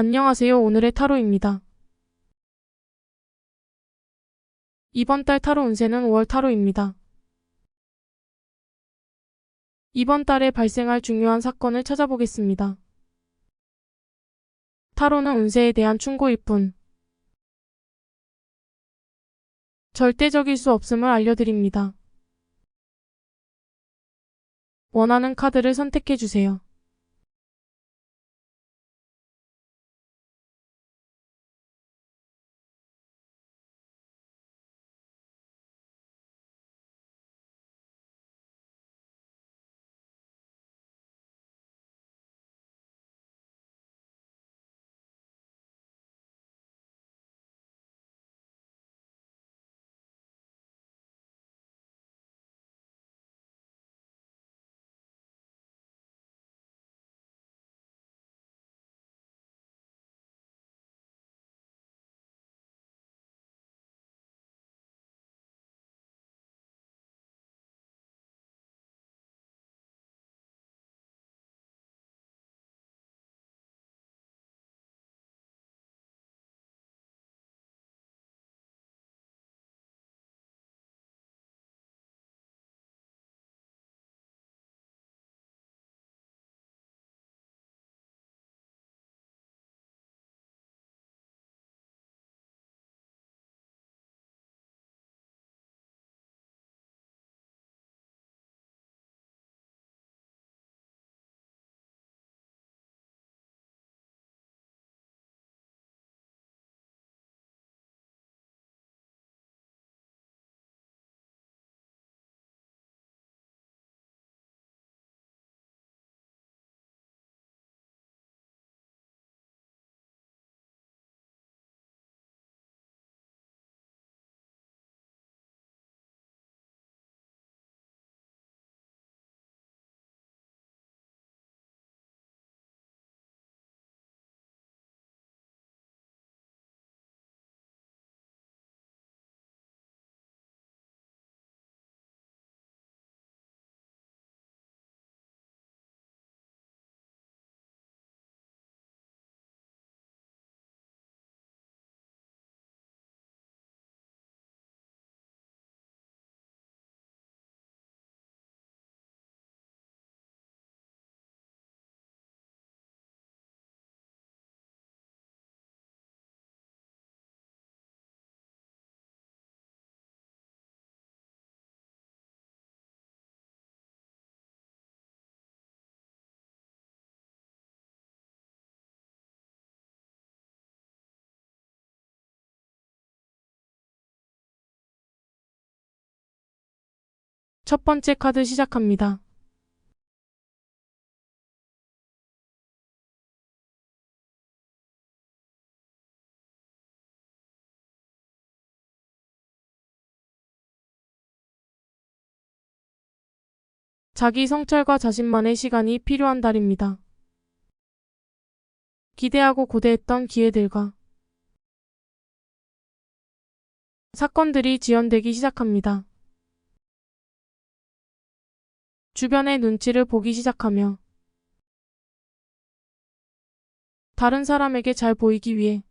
안녕하세요. 오늘의 타로입니다. 이번 달 타로 운세는 5월 타로입니다. 이번 달에 발생할 중요한 사건을 찾아보겠습니다. 타로는 운세에 대한 충고일 뿐 절대적일 수 없음을 알려드립니다. 원하는 카드를 선택해주세요. 첫 번째 카드 시작합니다. 자기 성찰과 자신만의 시간이 필요한 달입니다. 기대하고 고대했던 기회들과 사건들이 지연되기 시작합니다. 주변의 눈치를 보기 시작하며 다른 사람에게 잘 보이기 위해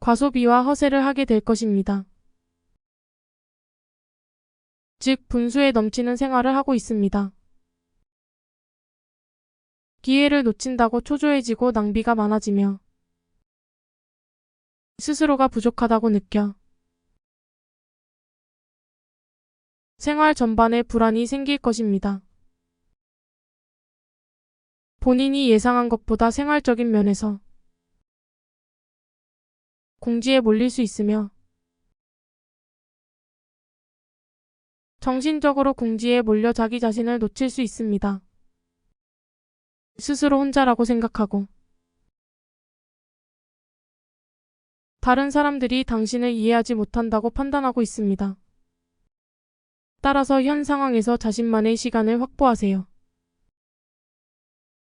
과소비와 허세를 하게 될 것입니다. 즉, 분수에 넘치는 생활을 하고 있습니다. 기회를 놓친다고 초조해지고 낭비가 많아지며 스스로가 부족하다고 느껴 생활 전반에 불안이 생길 것입니다. 본인이 예상한 것보다 생활적인 면에서 공지에 몰릴 수 있으며 정신적으로 궁지에 몰려 자기 자신을 놓칠 수 있습니다. 스스로 혼자라고 생각하고 다른 사람들이 당신을 이해하지 못한다고 판단하고 있습니다. 따라서 현 상황에서 자신만의 시간을 확보하세요.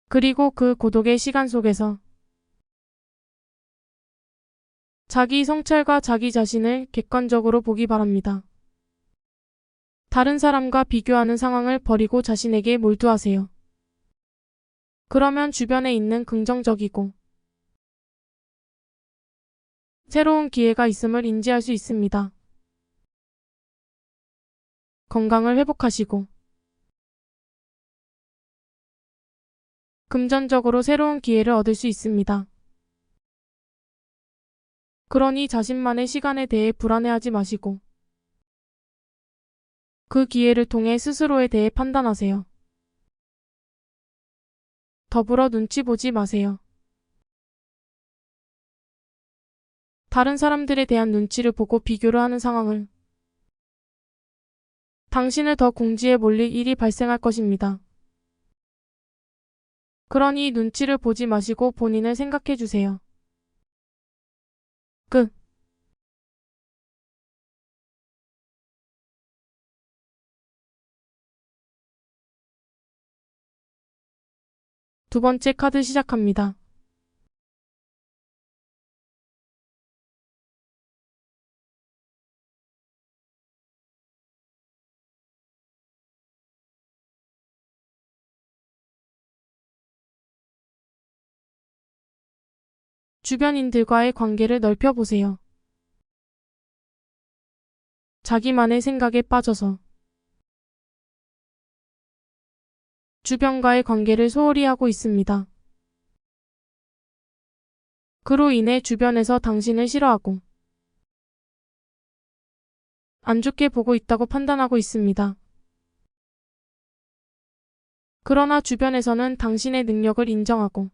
그리고 그 고독의 시간 속에서 자기 성찰과 자기 자신을 객관적으로 보기 바랍니다. 다른 사람과 비교하는 상황을 버리고 자신에게 몰두하세요. 그러면 주변에 있는 긍정적이고 새로운 기회가 있음을 인지할 수 있습니다. 건강을 회복하시고 금전적으로 새로운 기회를 얻을 수 있습니다. 그러니 자신만의 시간에 대해 불안해하지 마시고 그 기회를 통해 스스로에 대해 판단하세요. 더불어 눈치 보지 마세요. 다른 사람들에 대한 눈치를 보고 비교를 하는 상황을 당신을 더 궁지에 몰릴 일이 발생할 것입니다. 그러니 눈치를 보지 마시고 본인을 생각해 주세요. 끝. 두 번째 카드 시작합니다. 주변인들과의 관계를 넓혀보세요. 자기만의 생각에 빠져서 주변과의 관계를 소홀히 하고 있습니다. 그로 인해 주변에서 당신을 싫어하고 안 좋게 보고 있다고 판단하고 있습니다. 그러나 주변에서는 당신의 능력을 인정하고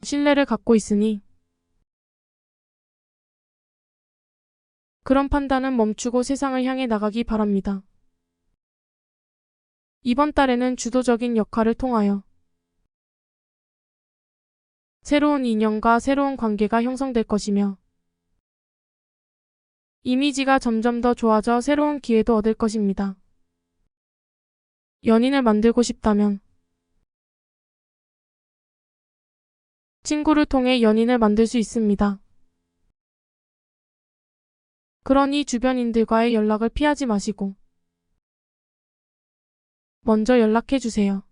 신뢰를 갖고 있으니 그런 판단은 멈추고 세상을 향해 나가기 바랍니다. 이번 달에는 주도적인 역할을 통하여 새로운 인연과 새로운 관계가 형성될 것이며 이미지가 점점 더 좋아져 새로운 기회도 얻을 것입니다. 연인을 만들고 싶다면 친구를 통해 연인을 만들 수 있습니다. 그러니 주변인들과의 연락을 피하지 마시고 먼저 연락해 주세요.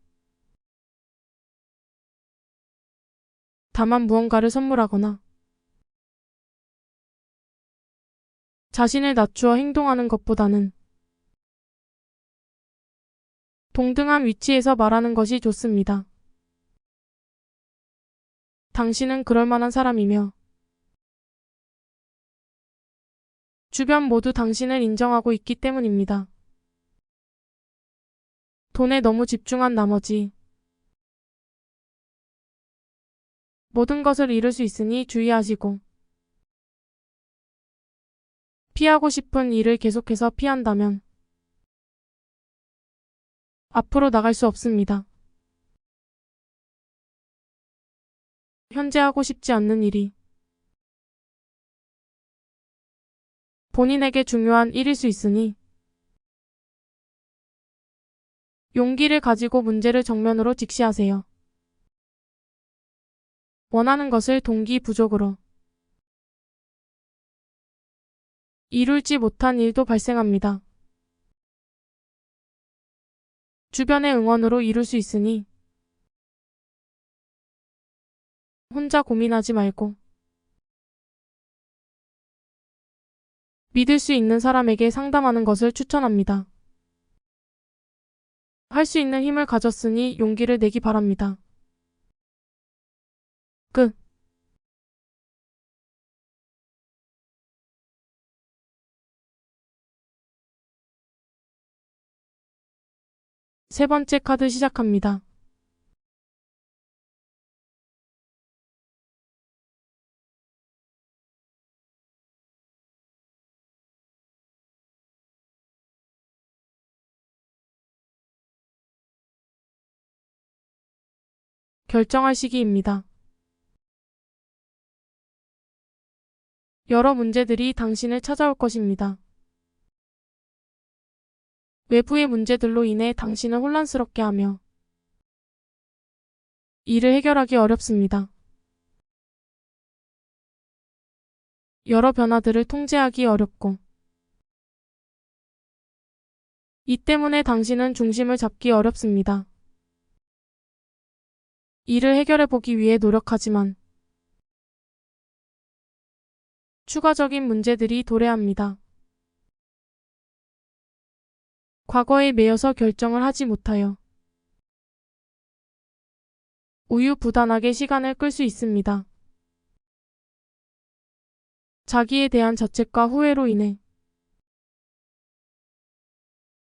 다만 무언가를 선물하거나 자신을 낮추어 행동하는 것보다는 동등한 위치에서 말하는 것이 좋습니다. 당신은 그럴 만한 사람이며 주변 모두 당신을 인정하고 있기 때문입니다. 돈에 너무 집중한 나머지 모든 것을 잃을 수 있으니 주의하시고 피하고 싶은 일을 계속해서 피한다면 앞으로 나갈 수 없습니다. 현재 하고 싶지 않는 일이 본인에게 중요한 일일 수 있으니 용기를 가지고 문제를 정면으로 직시하세요. 원하는 것을 동기 부족으로 이룰지 못한 일도 발생합니다. 주변의 응원으로 이룰 수 있으니 혼자 고민하지 말고 믿을 수 있는 사람에게 상담하는 것을 추천합니다. 할 수 있는 힘을 가졌으니 용기를 내기 바랍니다. 끝. 세 번째 카드 시작합니다. 결정할 시기입니다. 여러 문제들이 당신을 찾아올 것입니다. 외부의 문제들로 인해 당신을 혼란스럽게 하며 이를 해결하기 어렵습니다. 여러 변화들을 통제하기 어렵고 이 때문에 당신은 중심을 잡기 어렵습니다. 이를 해결해 보기 위해 노력하지만 추가적인 문제들이 도래합니다. 과거에 매여서 결정을 하지 못하여 우유부단하게 시간을 끌 수 있습니다. 자기에 대한 자책과 후회로 인해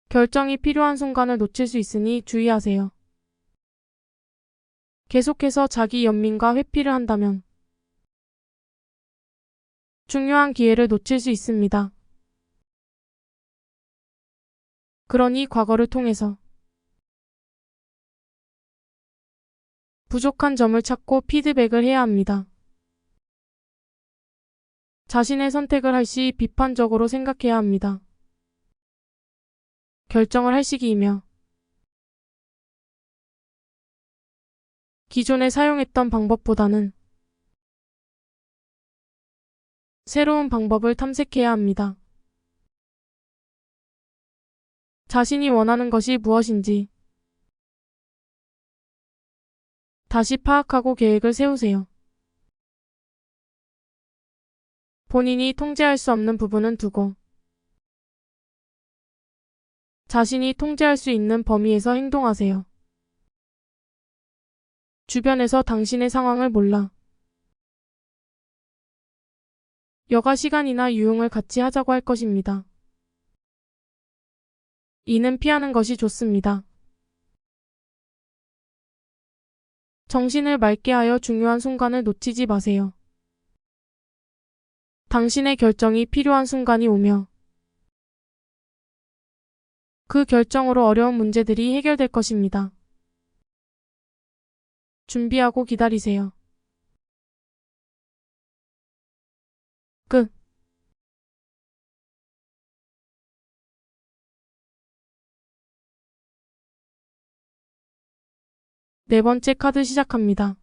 결정이 필요한 순간을 놓칠 수 있으니 주의하세요. 계속해서 자기 연민과 회피를 한다면 중요한 기회를 놓칠 수 있습니다. 그러니 과거를 통해서 부족한 점을 찾고 피드백을 해야 합니다. 자신의 선택을 할 시 비판적으로 생각해야 합니다. 결정을 할 시기이며 기존에 사용했던 방법보다는 새로운 방법을 탐색해야 합니다. 자신이 원하는 것이 무엇인지 다시 파악하고 계획을 세우세요. 본인이 통제할 수 없는 부분은 두고 자신이 통제할 수 있는 범위에서 행동하세요. 주변에서 당신의 상황을 몰라 여가 시간이나 유흥을 같이 하자고 할 것입니다. 이는 피하는 것이 좋습니다. 정신을 맑게 하여 중요한 순간을 놓치지 마세요. 당신의 결정이 필요한 순간이 오며 그 결정으로 어려운 문제들이 해결될 것입니다. 준비하고 기다리세요. 끝. 네 번째 카드 시작합니다.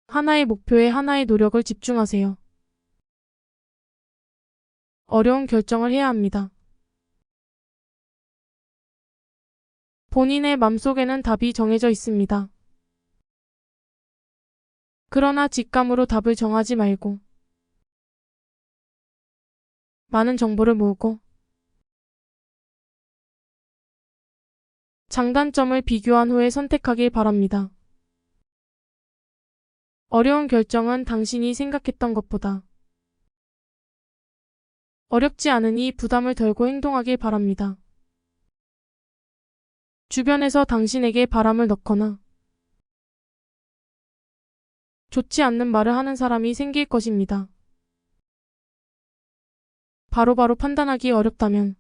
하나의 목표에 하나의 노력을 집중하세요. 어려운 결정을 해야 합니다. 본인의 맘속에는 답이 정해져 있습니다. 그러나 직감으로 답을 정하지 말고 많은 정보를 모으고 장단점을 비교한 후에 선택하길 바랍니다. 어려운 결정은 당신이 생각했던 것보다 어렵지 않으니 부담을 덜고 행동하길 바랍니다. 주변에서 당신에게 바람을 넣거나 좋지 않는 말을 하는 사람이 생길 것입니다. 바로바로 판단하기 어렵다면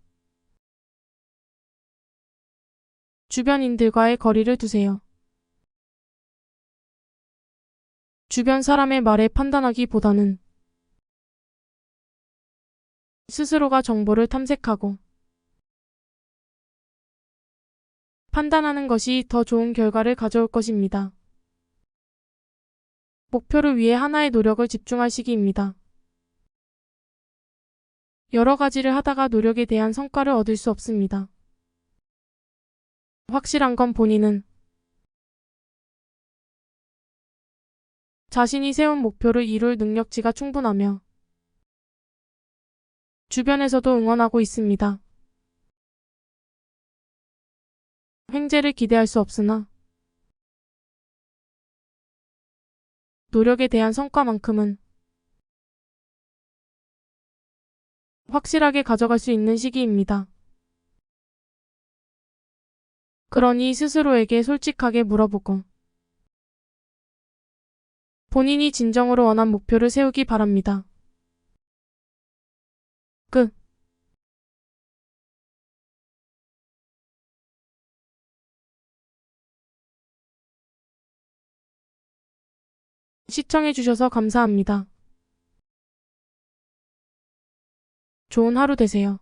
주변인들과의 거리를 두세요. 주변 사람의 말에 판단하기보다는 스스로가 정보를 탐색하고 판단하는 것이 더 좋은 결과를 가져올 것입니다. 목표를 위해 하나의 노력을 집중할 시기입니다. 여러 가지를 하다가 노력에 대한 성과를 얻을 수 없습니다. 확실한 건 본인은 자신이 세운 목표를 이룰 능력치가 충분하며 주변에서도 응원하고 있습니다. 횡재를 기대할 수 없으나 노력에 대한 성과만큼은 확실하게 가져갈 수 있는 시기입니다. 그러니 스스로에게 솔직하게 물어보고 본인이 진정으로 원한 목표를 세우기 바랍니다. 끝. 시청해주셔서 감사합니다. 좋은 하루 되세요.